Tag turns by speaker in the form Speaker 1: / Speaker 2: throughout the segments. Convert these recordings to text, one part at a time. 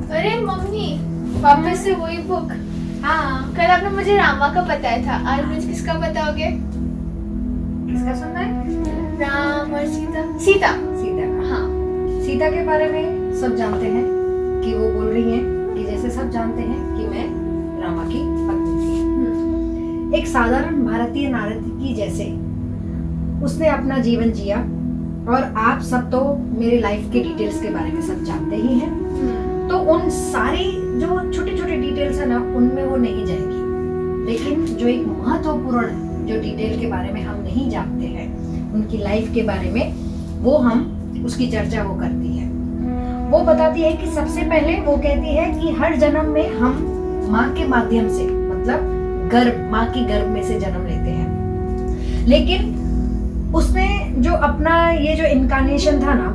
Speaker 1: अरे मम्मी, वापस से वही बुक। हाँ, कल आपने मुझे रामा का बताया था, आज मुझे किसका बताओगे?
Speaker 2: किसका सुनना है?
Speaker 1: राम और सीता। सीता।
Speaker 2: सीता का।
Speaker 1: हाँ।
Speaker 2: सीता के बारे में सब जानते हैं कि वो बोल रही हैं कि जैसे सब जानते हैं कि मैं रामा की पत्नी थी। एक साधारण भारतीय नारी की जैसे उसने अपना जीवन जिया, और आप सब तो मेरे लाइफ के डिटेल्स के बारे में सब जानते ही हैं। तो उन सारी जो छोटे छोटे डिटेल्स है ना, उनमें वो नहीं जाएगी, लेकिन जो एक महत्वपूर्ण जो डिटेल के बारे में हम नहीं जानते हैं, उनकी लाइफ के बारे में, वो हम उसकी चर्चा वो करती है। वो बताती है कि सबसे पहले वो कहती है कि हर जन्म में हम माँ के माध्यम से, मतलब गर्भ, माँ की गर्भ में से जन्म लेते हैं। लेकिन उसने जो अपना ये जो इनकारनेशन था ना,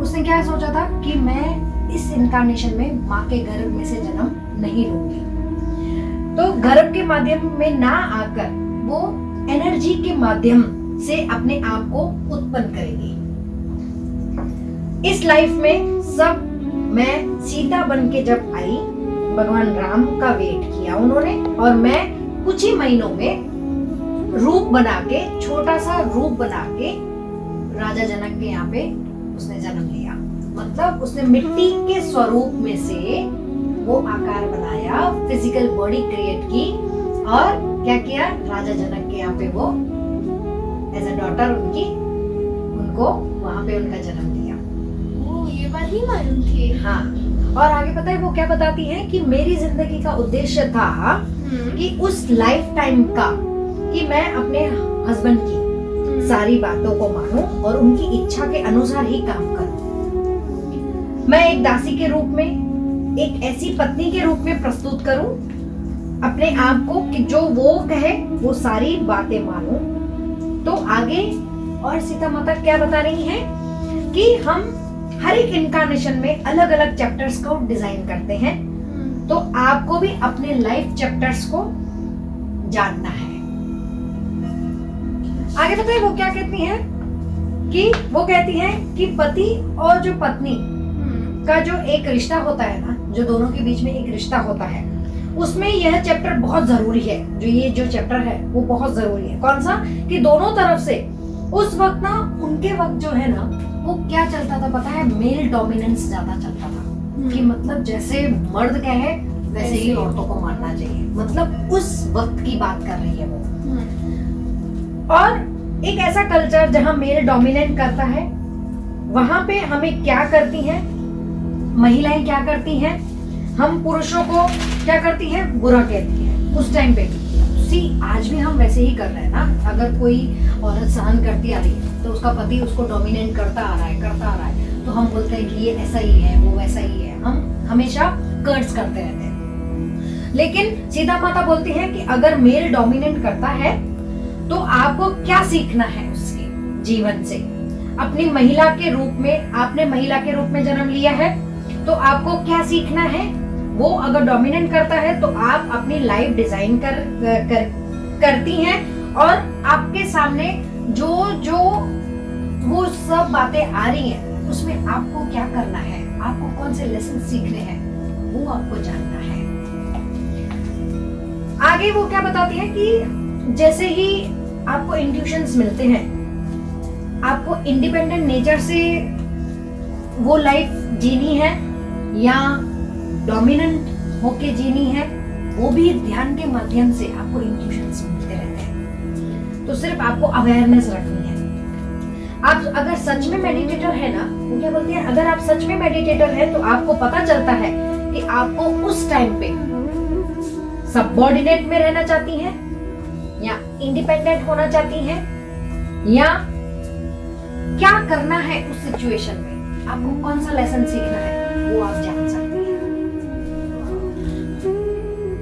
Speaker 2: उसने क्या सोचा था कि मैं इस इनकारनेशन में माँ के गर्भ में से जन्म नहीं लूंगी। तो गर्भ के माध्यम में ना आकर वो एनर्जी के माध्यम से अपने आप को उत्पन्न करेगी। इस लाइफ में सब मैं सीता बन के जब आई, भगवान राम का वेट किया उन्होंने, और मैं कुछ ही महीनों में रूप बना के, छोटा सा रूप बना के राजा जनक के यहाँ पे उसने जन्म लिया। मतलब उसने मिट्टी के स्वरूप में से वो आकार बनाया, फिजिकल बॉडी क्रिएट की, और क्या किया, राजा जनक के यहाँ पे वो एज अ डॉटर उनको वहां पे उनका जन्म दिया।
Speaker 1: ओह, ये बात नहीं मालूम थी।
Speaker 2: हाँ, और आगे पता है वो क्या बताती है कि मेरी जिंदगी का उद्देश्य था कि उस लाइफ टाइम का कि मैं अपने हस्बैंड की सारी बातों को मानूं और उनकी इच्छा के अनुसार ही काम करूं। मैं एक दासी के रूप में, एक ऐसी पत्नी के रूप में प्रस्तुत करूं अपने आप को कि जो वो कहे वो सारी बातें मानूं। तो आगे और सीता माता क्या बता रही हैं कि हम हर एक इनकारनेशन में अलग अलग चैप्टर्स को डिजाइन करते हैं। तो आपको भी अपने लाइफ चैप्टर्स को जानना है। आगे पता है वो क्या कहती हैं कि वो कहती हैं कि पति और जो पत्नी का जो एक रिश्ता होता है ना, जो दोनों के बीच में एक रिश्ता होता है, उसमें यह चैप्टर बहुत जरूरी है। जो ये जो चैप्टर है वो बहुत जरूरी है। कौन सा? कि दोनों तरफ से उस वक्त ना, उनके वक्त जो है ना, वो क्या चलता था पता है? मेल डोमिनेंस ज्यादा चलता था। कि मतलब जैसे मर्द कहे वैसे ही औरतों को मानना चाहिए। मतलब उस वक्त की बात कर रही है वो। और एक ऐसा कल्चर जहां मेल डोमिनेट करता है, वहां पे हमें क्या करती हैं महिलाएं, क्या करती हैं, हम पुरुषों को क्या करती हैं? बुरा कहती हैं उस टाइम पे भी। आज भी हम वैसे ही कर रहे हैं ना। अगर कोई औरत सहन करती आ रही है तो उसका पति उसको डोमिनेट करता आ रहा है, तो हम बोलते हैं कि ये ऐसा ही है, वो वैसा ही है। हम हमेशा कर्ट्स करते रहते हैं। लेकिन सीता माता बोलती है कि अगर मेल डोमिनेट करता है तो आपको क्या सीखना है उसके जीवन से। अपनी महिला के रूप में, आपने महिला के रूप में जन्म लिया है, तो आपको क्या सीखना है। वो अगर डोमिनेट करता है तो आप अपनी लाइफ डिजाइन करती हैं, और आपके सामने जो जो वो सब बातें आ रही हैं, उसमें आपको क्या करना है, आपको कौन से लेसन सीखने हैं, वो आपको जानना है। आगे वो क्या बताती है कि जैसे ही आपको इंट्यूशंस मिलते हैं, आपको इंडिपेंडेंट नेचर से वो लाइफ जीनी है या डोमिनेंट होके जीनी है, वो भी ध्यान के माध्यम से आपको इंट्यूशंस मिलते रहते हैं। तो सिर्फ आपको अवेयरनेस रखनी है। आप अगर सच में मेडिटेटर है ना, वो क्या बोलते हैं, अगर आप सच में मेडिटेटर है तो आपको पता चलता है कि आपको उस टाइम पे सबऑर्डिनेट में रहना चाहती हैं या इंडिपेंडेंट होना चाहती हैं, या क्या करना है उस सिचुएशन में, आपको कौन सा लेसन सीखना है, वो आप जान सकते हैं।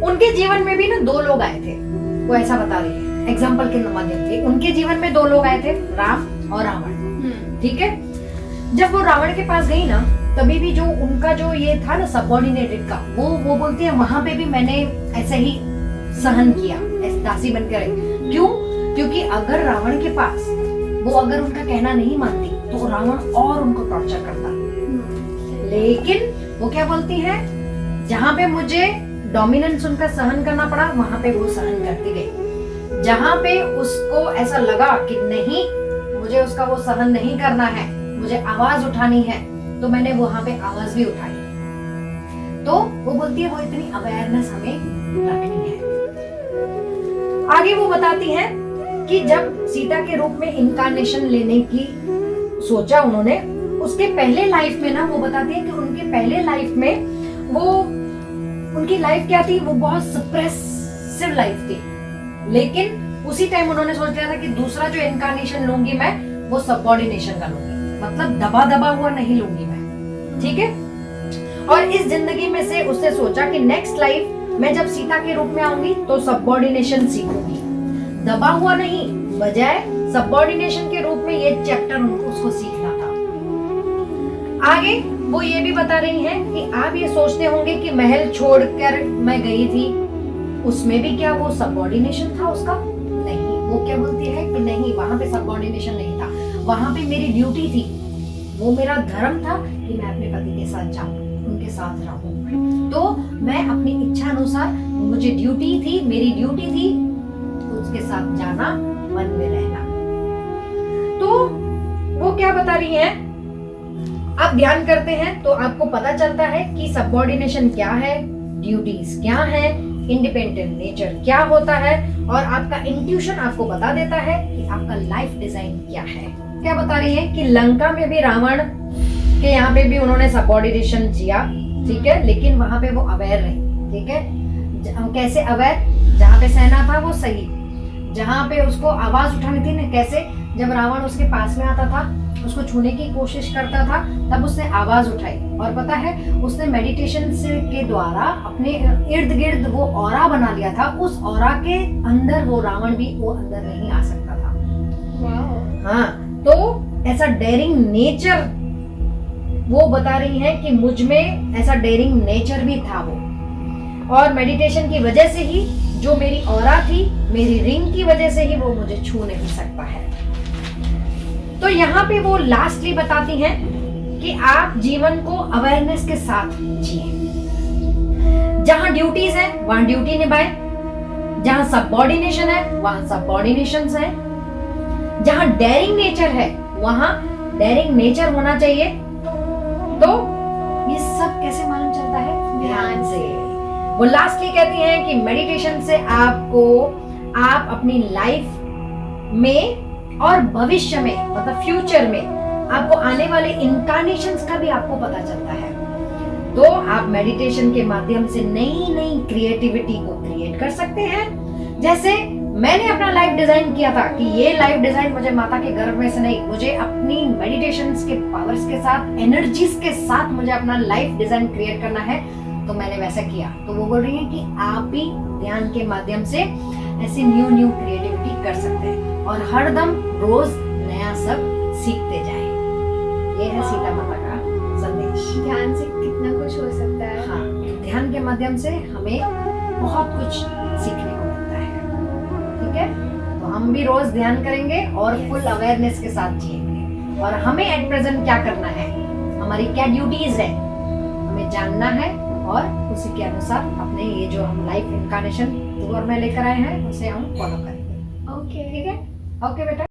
Speaker 2: उनके जीवन में भी ना 2 लोग आए थे, वो ऐसा बता रही है एग्जाम्पल के माध्यम से। उनके जीवन में 2 लोग आए थे, राम और रावण। ठीक है, जब वो रावण के पास गई ना, तभी भी जो उनका जो ये था ना सबऑर्डिनेटेड का, वो बोलती है वहां पे भी मैंने ऐसे ही सहन किया, ऐसे दासी बनकर। क्यों? क्योंकि अगर रावण के पास वो अगर उनका कहना नहीं मानती तो रावण और उनको टॉर्चर करता। लेकिन वो क्या बोलती है जहां पे मुझे डोमिनेंस उनका सहन करना पड़ा, वहां पे वो सहन करती गई। जहां पे उसको ऐसा लगा कि नहीं, मुझे उसका वो सहन नहीं करना है, मुझे आवाज उठानी है, तो मैंने वहां पे आवाज भी उठाई। तो वो बोलती है वो इतनी अवेयरनेस हमें रखनी है। आगे वो बताती है कि जब सीता के रूप में इनकारनेशन लेने की सोचा उन्होंने, उसके पहले लाइफ में ना, वो बताती है कि उनके पहले लाइफ में वो, उनकी लाइफ क्या थी, वो बहुत सप्रेसिव लाइफ थी। लेकिन उसी टाइम उन्होंने सोच लिया था कि दूसरा जो इनकारनेशन लूंगी मैं, वो सबऑर्डिनेशन का लूंगी, मतलब दबा दबा हुआ नहीं लूंगी मैं, ठीक है। और इस जिंदगी में से उसने सोचा कि नेक्स्ट लाइफ मैं जब सीता के रूप में आऊंगी तो सबऑर्डिनेशन सीखूंगी, दबा हुआ नहीं, बजाय सबऑर्डिनेशन के रूप में ये चैप्टर उसको सीखना था। आगे वो ये भी बता रही हैं कि आप ये सोचते होंगे कि महल छोड़कर मैं गई थी, उसमें भी क्या वो सबऑर्डिनेशन था उसका? नहीं, वो क्या बोलती है कि नहीं, वहां पे सबऑर्डिनेशन नहीं था, वहां पे मेरी ड्यूटी थी, वो मेरा धर्म था कि मैं अपने पति के साथ जाऊं, उनके साथ रहूं। तो मैं अपनी इच्छा अनुसार, मुझे ड्यूटी थी, मेरी ड्यूटी थी उसके साथ जाना, वन में रहना। तो वो क्या बता रही हैं, आप ध्यान करते हैं तो आपको पता चलता है कि सबऑर्डिनेशन क्या है, ड्यूटीज क्या है, इंडिपेंडेंट नेचर क्या होता है, और आपका इंट्यूशन आपको बता देता है कि आपका लाइफ डिजाइन क्या है। क्या बता रही है कि लंका में भी रावण के यहाँ पे भी उन्होंने सबऑर्डिनेशन जिया, ठीक है, लेकिन वहां पे वो अवेयर रही, ठीक है। कैसे अवेयर? जहाँ पे सहना था वो सही, जहाँ पे उसको आवाज उठानी थी ना, कैसे? जब रावण उसके पास में आता था, उसको छूने की कोशिश करता था, तब उसने आवाज उठाई। और पता है, उसने मेडिटेशन से के द्वारा अपने इर्द गिर्द वो ऑरा बना लिया था, उस ऑरा के अंदर वो रावण भी वो अंदर नहीं आ सकता था। हाँ, तो ऐसा डेयरिंग नेचर वो बता रही है कि मुझ में ऐसा डेयरिंग नेचर भी था वो, और मेडिटेशन की वजह से ही, जो मेरी ऑरा थी, मेरी रिंग की वजह से ही वो मुझे छू नहीं सकता है। तो यहाँ पे वो लास्टली बताती हैं कि आप जीवन को अवेयरनेस के साथ जिए। जहां ड्यूटीज है वहां ड्यूटी निभाए, जहां सबऑर्डिनेशन है वहां सबऑर्डिनेशन है, जहां डेयरिंग नेचर है वहां डेयरिंग नेचर होना चाहिए। तो ये सब कैसे मालूम चलता है? ध्यान से। वो लास्टली कहती हैं कि मेडिटेशन से आपको, आप अपनी लाइफ में और भविष्य में, मतलब फ्यूचर में आपको आने वाले इनकारनेशंस का भी आपको पता चलता है। तो आप मेडिटेशन के माध्यम से नई नई क्रिएटिविटी को क्रिएट कर सकते हैं। जैसे मैंने अपना लाइफ डिजाइन किया था कि ये लाइफ डिजाइन मुझे माता के गर्भ में से नहीं, मुझे अपनी मेडिटेशंस के पावर्स के साथ, एनर्जीज के साथ मुझे अपना लाइफ डिजाइन क्रिएट करना है, तो मैंने वैसा किया। तो वो बोल रही है कि आप भी ध्यान के माध्यम से ऐसी न्यू क्रिएटिविटी कर सकते हैं और हरदम रोज नया सब सीखते जाएं। ये है सीता माता का संदेश।
Speaker 1: ध्यान से कितना कुछ हो सकता है।
Speaker 2: हाँ, ध्यान के माध्यम से हमें बहुत कुछ सीखने को मिलता है, ठीक है। तो हम भी रोज ध्यान करेंगे और फुल अवेयरनेस के साथ जिएंगे। और हमें एट प्रेजेंट क्या करना है, हमारी क्या ड्यूटीज है, हमें जानना है और उसी के अनुसार अपने ये जो हम लाइफ इनकारनेशन टूर में लेकर आए हैं उसे हम फॉलो करेंगे।
Speaker 1: ओके,
Speaker 2: ठीक है। ओके बेटा।